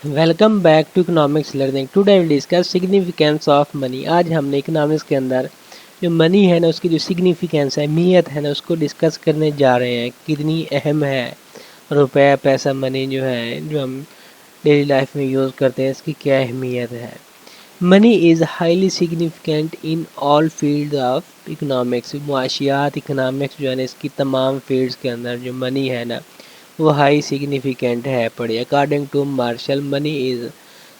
Welcome back to economics learning. Today will discuss significance of money. آج ہم نے economics کے اندر جو منی ہے نا اس کی جو سگنیفیکینس ہے، اہمیت ہے نا، اس کو ڈسکس کرنے جا رہے ہیں. کتنی اہم ہے روپے، پیسہ، منی جو ہے جو ہم ڈیلی لائف میں یوز کرتے ہیں، اس کی کیا اہمیت ہے. Money is highly significant in all field of economics. معاشیات، اکنامکس جو ہے نا اس کی تمام فیلڈس کے اندر جو منی ہے نا وہ ہائی سگنیفیکینٹ ہے. پڑھیے according to Marshall, money is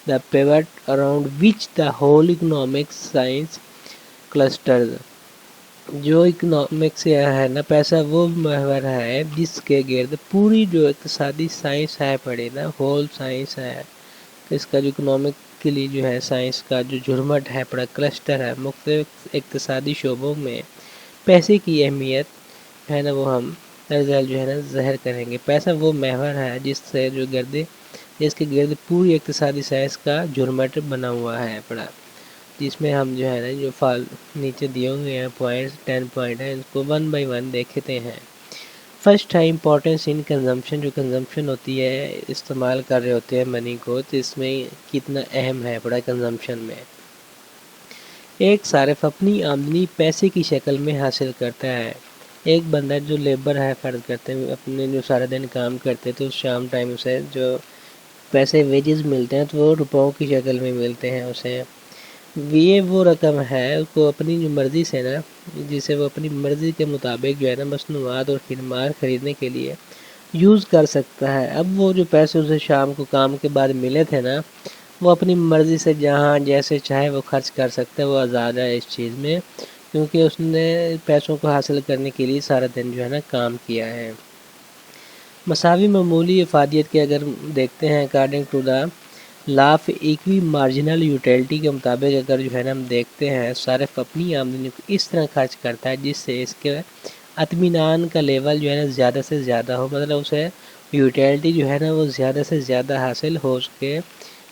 the pivot around which the whole economic science clusters. جو اکنامکس ہے نا پیسہ وہ محور ہے جس کے گرد پوری جو اقتصادی سائنس ہے پڑھی نا، ہول سائنس ہے. اس کا جو اکنامک کے لیے جو ہے سائنس کا جو جھرمٹ ہے پڑا کلسٹر ہے، مختلف اقتصادی شعبوں میں پیسے کی اہمیت ہے نا وہ ہم جو ہے نا ظاہر کریں گے. پیسہ وہ محور ہے جس کے گرد پوری اقتصادی سائنس کا جھرمٹ بنا ہوا ہے پڑا، جس میں ہم جو ہے نا جو نیچے دیے ہوئے ہیں پوائنٹس 10 پوائنٹ ہیں، اس کو ون بائی ون دیکھتے ہیں. فرسٹ ہے امپورٹینس ان کنزمپشن. جو کنزمپشن ہوتی ہے، استعمال کر رہے ہوتے ہیں منی کو، تو اس میں کتنا اہم ہے پڑا کنزمپشن میں. ایک صارف اپنی آمدنی پیسے کی شکل میں حاصل کرتا ہے. ایک بندہ جو لیبر ہے، فرض کرتے ہیں اپنے جو سارا دن کام کرتے تو شام ٹائم اسے جو پیسے ویجز ملتے ہیں تو وہ روپوں کی شکل میں ملتے ہیں اسے. یہ وہ رقم ہے اس کو اپنی جو مرضی سے نا، جسے وہ اپنی مرضی کے مطابق جو ہے نا مصنوعات اور خدمات خریدنے کے لیے یوز کر سکتا ہے. اب وہ جو پیسے اسے شام کو کام کے بعد ملے تھے نا، وہ اپنی مرضی سے جہاں جیسے چاہے وہ خرچ کر سکتا ہے. وہ آزاد ہے اس چیز میں، کیونکہ اس نے پیسوں کو حاصل کرنے کے لیے سارا دن جو ہے نا کام کیا ہے. مساوی معمولی افادیت کے اگر دیکھتے ہیں according to the law of equimarginal utility کے مطابق، اگر جو ہے نا ہم دیکھتے ہیں صارف اپنی آمدنی کو اس طرح خرچ کرتا ہے جس سے اس کے اطمینان کا لیول جو ہے نا زیادہ سے زیادہ ہو، مطلب اسے یوٹیلٹی جو ہے نا وہ زیادہ سے زیادہ حاصل ہو سکے.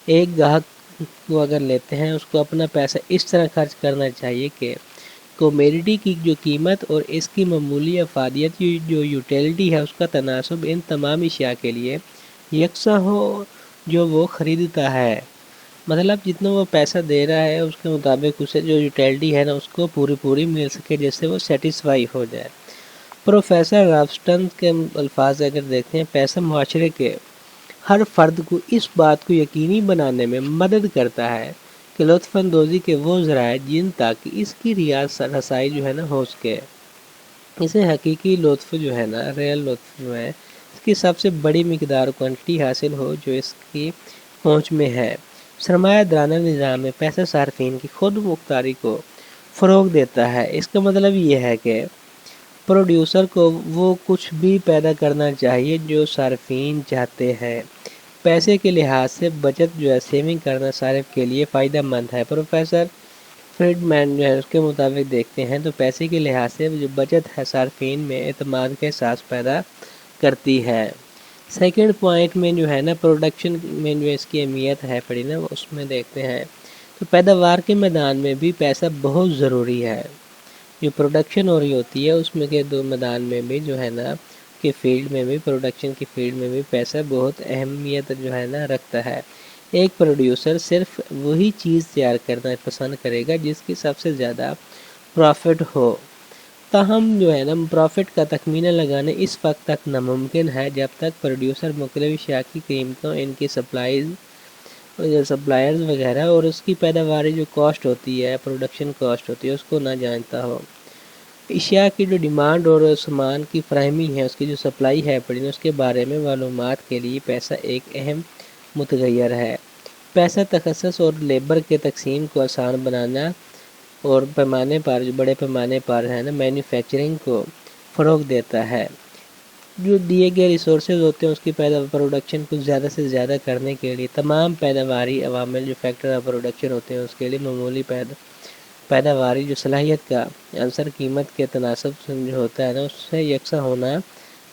ایک گاہک کو اگر لیتے ہیں اس کو اپنا پیسہ اس طرح خرچ کرنا چاہیے کہ کوموڈٹی کی جو قیمت اور اس کی معمولی افادیت جو یوٹیلٹی ہے اس کا تناسب ان تمام اشیاء کے لیے یکساں ہو جو وہ خریدتا ہے. مطلب جتنا وہ پیسہ دے رہا ہے اس کے مطابق اسے جو یوٹیلٹی ہے نا اس کو پوری مل سکے، جس سے وہ سیٹسفائی ہو جائے. پروفیسر رابسٹن کے الفاظ اگر دیکھیں، پیسہ معاشرے کے ہر فرد کو اس بات کو یقینی بنانے میں مدد کرتا ہے کہ لطف اندوزی کے وہ ذرائع جن تاکہ اس کی رسائی جو ہے نا ہو سکے. اسے حقیقی لطف جو ہے نا، ریئل لطف جو ہے، اس کی سب سے بڑی مقدار کوانٹٹی حاصل ہو جو اس کی پہنچ میں ہے. سرمایہ دارانہ نظام میں پیسہ صارفین کی خود مختاری کو فروغ دیتا ہے. اس کا مطلب یہ ہے کہ پروڈیوسر کو وہ کچھ بھی پیدا کرنا چاہیے جو صارفین چاہتے ہیں. پیسے کے لحاظ سے بچت جو ہے، سیونگ کرنا صارف کے لیے فائدہ مند ہے. پروفیسر فریڈ مین جو ہے اس کے مطابق دیکھتے ہیں تو پیسے کے لحاظ سے جو بچت ہے صارفین میں اعتماد کا احساس پیدا کرتی ہے. سیکنڈ پوائنٹ میں جو ہے نا پروڈکشن میں جو اس کی اہمیت ہے پڑی نا، اس میں دیکھتے ہیں تو پیداوار کے میدان میں بھی پیسہ بہت ضروری ہے. جو پروڈکشن ہو رہی ہوتی ہے اس میں کے دو میدان میں بھی جو ہے نا کے فیلڈ میں بھی، پروڈکشن کی فیلڈ میں بھی پیسہ بہت اہمیت جو ہے نا رکھتا ہے. ایک پروڈیوسر صرف وہی چیز تیار کرنا پسند کرے گا جس کی سب سے زیادہ پروفٹ ہو. تاہم جو ہے نا پروفٹ کا تخمینہ لگانا اس وقت تک ناممکن ہے جب تک پروڈیوسر مختلف اشیاء کی قیمتوں، ان کی سپلائرز وغیرہ اور اس کی پیداواری جو کاسٹ ہوتی ہے، پروڈکشن کاسٹ ہوتی ہے، اس کو نہ جانتا ہو. اشیاء کی جو ڈیمانڈ اور سامان کی فراہمی ہے، اس کی جو سپلائی ہے پڑی اس کے بارے میں معلومات کے لیے پیسہ ایک اہم متغیر ہے. پیسہ تخصص اور لیبر کے تقسیم کو آسان بنانا اور پیمانے پر جو بڑے پیمانے پر ہے نا مینوفیکچرنگ کو فروغ دیتا ہے. جو دیے گئے ریسورسز ہوتے ہیں اس کی پروڈکشن کو زیادہ سے زیادہ کرنے کے لیے تمام پیداواری عوامل جو فیکٹر آف پروڈکشن ہوتے ہیں اس کے لیے معمولی پیداواری جو صلاحیت کا عنصر قیمت کے تناسب جو ہوتا ہے نا اس سے یکساں ہونا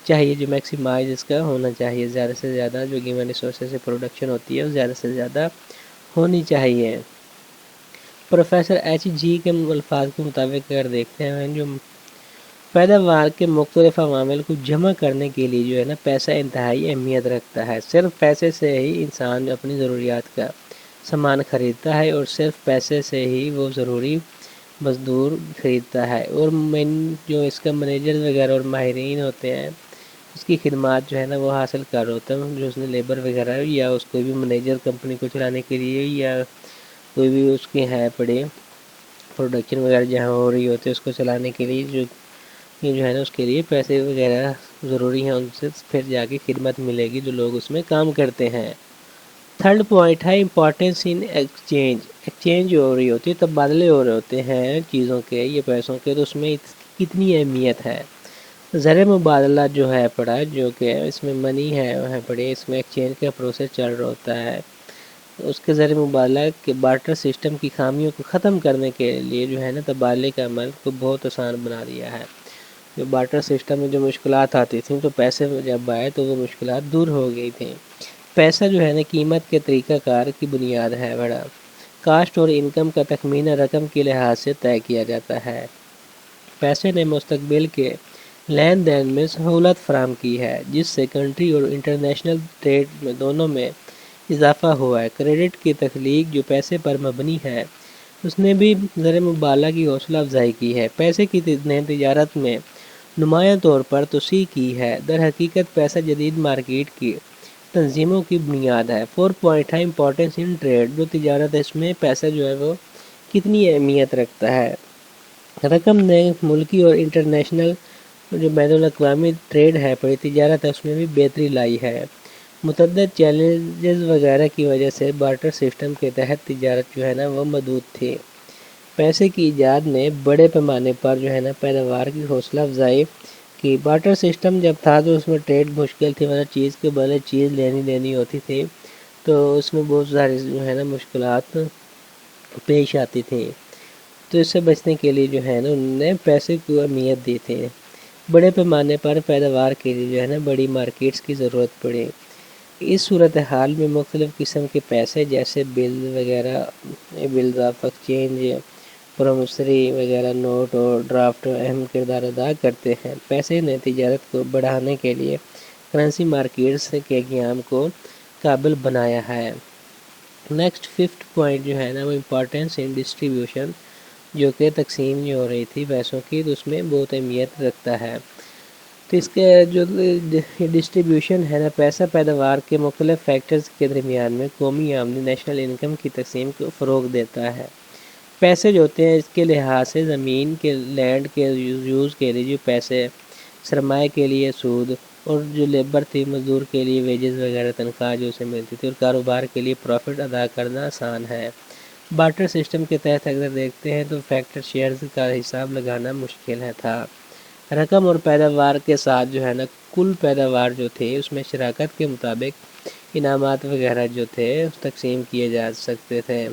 چاہیے، جو میکسیمائز اس کا ہونا چاہیے. زیادہ سے زیادہ جو گیون ریسورسز سے پروڈکشن ہوتی ہے وہ زیادہ سے زیادہ ہونی چاہیے. پروفیسر ایچ جی کے الفاظ کے مطابق اگر دیکھتے ہیں جو پیداوار کے مختلف عوامل کو جمع کرنے کے لیے جو ہے نا پیسہ انتہائی اہمیت رکھتا ہے۔ صرف پیسے سے ہی انسان اپنی ضروریات کا سامان خریدتا ہے، اور صرف پیسے سے ہی وہ ضروری مزدور خریدتا ہے، اور جو اس کا منیجر وغیرہ اور ماہرین ہوتے ہیں اس کی خدمات جو ہے نا وہ حاصل کر ہوتا ہے، جو اس نے لیبر وغیرہ یا اس کوئی بھی منیجر کمپنی کو چلانے کے لیے، یا کوئی بھی اس کی ہے پڑے پروڈکشن وغیرہ جہاں ہو رہی ہوتی ہے اس کو چلانے کے لیے جو ہے نا اس کے لیے پیسے وغیرہ ضروری ہیں، ان سے پھر جا کے خدمت ملے گی جو لوگ اس میں کام کرتے ہیں۔ تھرڈ پوائنٹ ہے امپورٹینس ان ایکسچینج جو ہو رہی ہوتی ہے، تبادلے ہو رہے ہوتے ہیں چیزوں کے یا پیسوں کے، تو اس میں کتنی اہمیت ہے۔ زر مبادلہ جو ہے پڑا، جو کہ اس میں منی ہے پڑی، اس میں ایکسچینج کا پروسیس چل رہا ہوتا ہے، اس کے زر مبادلہ کے بارٹر سسٹم کی خامیوں کو ختم کرنے کے لیے جو ہے نا تبادلے کا عمل کو بہت آسان بنا دیا ہے۔ جو بارٹر سسٹم میں جو مشکلات آتی تھیں تو پیسے جب آئے تو وہ مشکلات دور ہو گئی تھیں۔ پیسہ جو ہے نا قیمت کے طریقہ کار کی بنیاد ہے بڑا، کاسٹ اور انکم کا تخمینہ رقم کے لحاظ سے طے کیا جاتا ہے۔ پیسے نے مستقبل کے لین دین میں سہولت فراہم کی ہے، جس سے کنٹری اور انٹرنیشنل ٹریڈ میں دونوں میں اضافہ ہوا ہے۔ کریڈٹ کی تخلیق جو پیسے پر مبنی ہے، اس نے بھی زر مبادلہ کی حوصلہ افزائی کی ہے۔ پیسے کی نے تجارت میں نمایاں طور پر توسیع کی ہے۔ در حقیقت پیسہ جدید مارکیٹ کی تنظیموں کی بنیاد ہے۔ 4 پوائنٹ ہے امپورٹینس ان ٹریڈ، جو تجارت ہے اس میں پیسہ جو ہے وہ کتنی اہمیت رکھتا ہے۔ رقم نے ملکی اور انٹرنیشنل جو بین الاقوامی ٹریڈ ہے پڑی تجارت ہے اس میں بھی بہتری لائی ہے۔ متعدد چیلنجز وغیرہ کی وجہ سے بارٹر سسٹم کے تحت تجارت جو ہے نا وہ محدود تھی۔ پیسے کی ایجاد نے بڑے پیمانے پر جو ہے نا پیداوار کی حوصلہ افزائی کی۔ بارٹر سسٹم جب تھا تو اس میں ٹریڈ مشکل تھی، مطلب چیز کے بدلے چیز لینی ہوتی تھی، تو اس میں بہت ساری جو ہے نا مشکلات پیش آتی تھیں۔ تو اس سے بچنے کے لیے جو ہے نا انہوں نے پیسے کو اہمیت دی تھی۔ بڑے پیمانے پر پیداوار کے لیے جو ہے نا بڑی مارکیٹس کی ضرورت پڑی۔ اس صورتحال میں مختلف قسم کے پیسے جیسے بل وغیرہ، بلز آف ایکسچینج، پرومسری وغیرہ، نوٹ اور ڈرافٹ اہم کردار ادا کرتے ہیں۔ پیسے نے تجارت کو بڑھانے کے لیے کرنسی مارکیٹس کے قیام کو قابل بنایا ہے۔ نیکسٹ 5th پوائنٹ جو ہے نا وہ امپورٹینس ان ڈسٹریبیوشن، جو کہ تقسیم جو ہو رہی تھی پیسوں کی، تو اس میں بہت اہمیت رکھتا ہے۔ تو اس کے جو ڈسٹریبیوشن ہے نا پیسہ پیداوار کے مختلف فیکٹرز کے درمیان میں قومی آمدنی نیشنل انکم کی تقسیم کو فروغ دیتا ہے۔ پیسے جو ہوتے ہیں اس کے لحاظ سے زمین کے لینڈ کے یوز کے لیے جو پیسے، سرمایہ کے لیے سود، اور جو لیبر تھی مزدور کے لیے ویجز وغیرہ تنخواہ جو اسے ملتی تھی، اور کاروبار کے لیے پروفٹ ادا کرنا آسان ہے۔ بارٹر سسٹم کے تحت اگر دیکھتے ہیں تو فیکٹر شیئرز کا حساب لگانا مشکل تھا۔ رقم اور پیداوار کے ساتھ جو ہے نا کل پیداوار جو تھے اس میں شراکت کے مطابق انعامات وغیرہ جو تھے تقسیم کیے جا سکتے تھے۔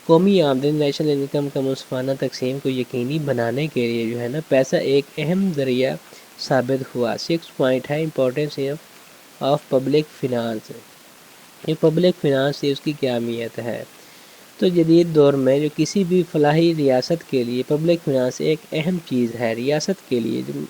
قومی آمدنی نیشنل انکم کا منصفانہ تقسیم کو یقینی بنانے کے لیے جو ہے نا پیسہ ایک اہم ذریعہ ثابت ہوا۔ 6 پوائنٹ ہے امپورٹینس آف پبلک فنانس، یہ پبلک فنانس سے اس کی کیا اہمیت ہے۔ تو جدید دور میں جو کسی بھی فلاحی ریاست کے لیے پبلک فنانس ایک اہم چیز ہے۔ ریاست کے لیے جو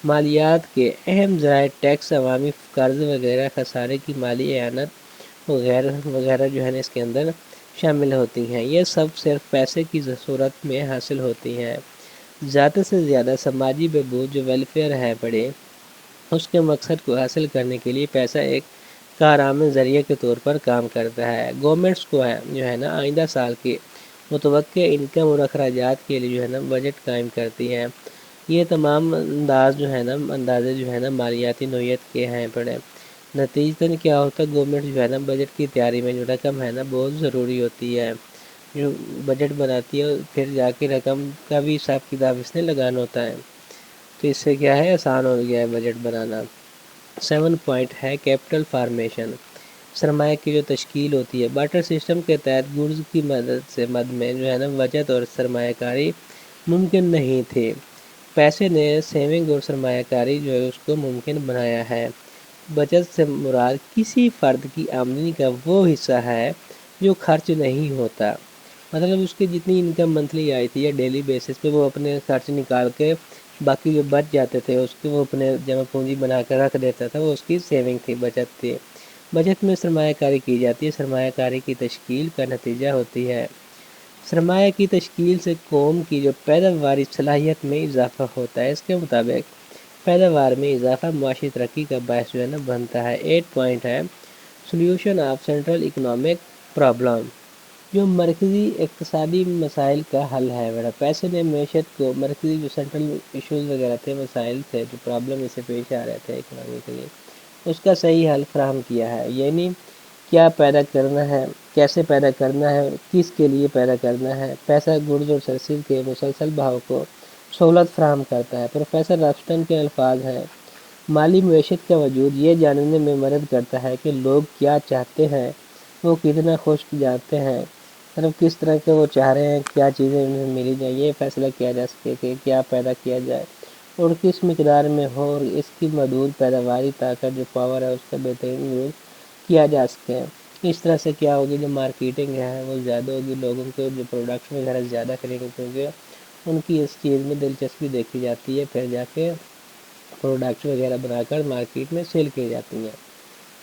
مالیات کے اہم ذرائع ٹیکس، عوامی قرض وغیرہ، خسارے کی مالی اعانت وغیرہ جو ہے نا اس کے اندر شامل ہوتی ہیں۔ یہ سب صرف پیسے کی صورت میں حاصل ہوتی ہیں۔ زیادہ سے زیادہ سماجی بہبود جو ویلفیئر ہے بڑے، اس کے مقصد کو حاصل کرنے کے لیے پیسہ ایک کارآمد ذریعہ کے طور پر کام کرتا ہے۔ گورنمنٹس کو جو ہے نا آئندہ سال کی متوقع انکم اور اخراجات کے لیے جو ہے نا بجٹ قائم کرتی ہے۔ یہ تمام اندازے جو ہے نا مالیاتی نوعیت کے ہیں پڑے۔ نتیجتاً کیا ہوتا ہے، گورنمنٹ جو ہے نا بجٹ کی تیاری میں جو رقم ہے نا بہت ضروری ہوتی ہے، جو بجٹ بناتی ہے پھر جا کے رقم کا بھی حساب کتاب اس نے لگانا ہوتا ہے، تو اس سے کیا ہے آسان ہو گیا ہے بجٹ بنانا۔ 7 پوائنٹ ہے کیپٹل فارمیشن، سرمایہ کی جو تشکیل ہوتی ہے۔ بارٹر سسٹم کے تحت گڈز کی مد میں جو ہے نا بچت اور سرمایہ کاری ممکن نہیں تھی۔ پیسے نے سیونگ اور سرمایہ کاری جو ہے اس کو ممکن بنایا ہے۔ بچت سے مراد کسی فرد کی آمدنی کا وہ حصہ ہے جو خرچ نہیں ہوتا، مطلب اس کی جتنی انکم منتھلی آئی تھی یا ڈیلی بیسس پہ وہ اپنے خرچ نکال کے باقی جو بچ جاتے تھے اس کے وہ اپنے جمع پونجی بنا کر رکھ دیتا تھا، وہ اس کی سیونگ تھی، بچت تھی۔ بچت میں سرمایہ کاری کی جاتی ہے، سرمایہ کاری کی تشکیل کا نتیجہ ہوتی ہے۔ سرمایہ کی تشکیل سے قوم کی جو پیداواری صلاحیت میں اضافہ ہوتا ہے، اس کے مطابق پیداوار میں اضافہ معاشی ترقی کا باعث جو ہے نا بنتا ہے۔ 8 پوائنٹ ہے solution of central economic problem, جو مرکزی اقتصادی مسائل کا حل ہے۔ میرا پیسے نے معیشت کو مرکزی جو سینٹرل ایشوز وغیرہ تھے، مسائل تھے، جو پرابلم اسے پیش آ رہے تھے اکنامی کے لیے، اس کا صحیح حل فراہم کیا ہے۔ یعنی کیا پیدا کرنا ہے، کیسے پیدا کرنا ہے، کس کے لیے پیدا کرنا ہے۔ پیسہ گڈز اور سروسز کے مسلسل بہاؤ کو سہولت فراہم کرتا ہے۔ پروفیسر رافسٹن کے الفاظ ہیں، مالی معیشت کا وجود یہ جاننے میں مدد کرتا ہے کہ لوگ کیا چاہتے ہیں، وہ کتنا خوش جاتے ہیں، مطلب کس طرح کے وہ چاہ رہے ہیں، کیا چیزیں انہیں ملی جائیں، یہ فیصلہ کیا جا سکے کہ کیا پیدا کیا جائے اور کس مقدار میں ہو، اور اس کی محدود پیداواری طاقت جو پاور ہے اس کا بہترین یوز کیا جا سکے۔ اس طرح سے کیا ہوگی، جو مارکیٹنگ ہے وہ زیادہ ہوگی، لوگوں کو جو پروڈکٹس وغیرہ زیادہ خرید کیونکہ ان کی اس چیز میں دلچسپی دیکھی جاتی ہے، پھر جا کے پروڈکٹس وغیرہ بنا کر مارکیٹ میں سیل کی جاتی ہیں۔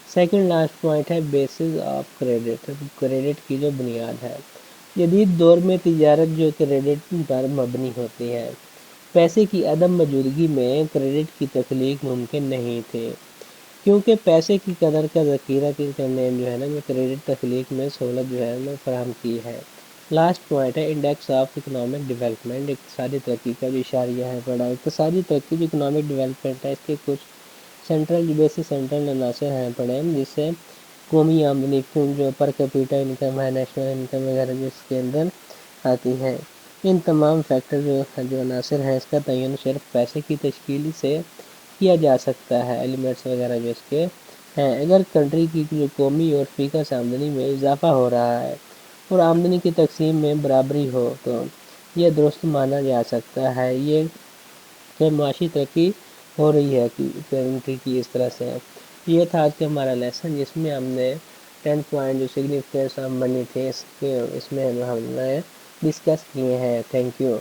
سیکنڈ لاسٹ پوائنٹ ہے بیسز آف کریڈٹ، کریڈٹ کی جو بنیاد ہے۔ جدید دور میں تجارت جو کریڈٹ پر مبنی ہوتی ہے، پیسے کی عدم موجودگی میں کریڈٹ کی تخلیق ممکن نہیں تھی، کیونکہ پیسے کی قدر کا ذخیرہ کرنے جو ہے نا کریڈٹ تخلیق میں سہولت جو ہے نا فراہم کی ہے۔ لاسٹ پوائنٹ ہے انڈیکس آف اکنامک ڈیولپمنٹ، اقتصادی ترقی کا بھی اشاریہ ہے بڑا۔ اقتصادی ترقی جو اکنامک ڈیولپمنٹ ہے، اس کے کچھ سینٹرل بیسس سینٹرل عناصر ہیں پڑے، جس سے قومی آمدنی جو پر کیپیٹا انکم ہے، نیشنل انکم وغیرہ جس کے اندر آتی ہے، ان تمام فیکٹر جو عناصر ہیں، اس کا تعین صرف پیسے کی تشکیل سے کیا جا سکتا ہے، ایلیمنٹس وغیرہ جو اس کے ہیں۔ اگر کنٹری کی جو قومی اور فی کس آمدنی میں اضافہ ہو رہا ہے اور آمدنی کی تقسیم میں برابری ہو تو یہ درست مانا جا سکتا ہے یہ کہ معاشی ترقی ہو رہی ہے کنٹری کی اس طرح سے۔ یہ تھا آج کا ہمارا لیسن، جس میں ہم نے 10 پوائنٹ جو سگنیفیکینس آف منی تھے اس میں ہم نے ڈسکس کیے ہیں۔ Thank you.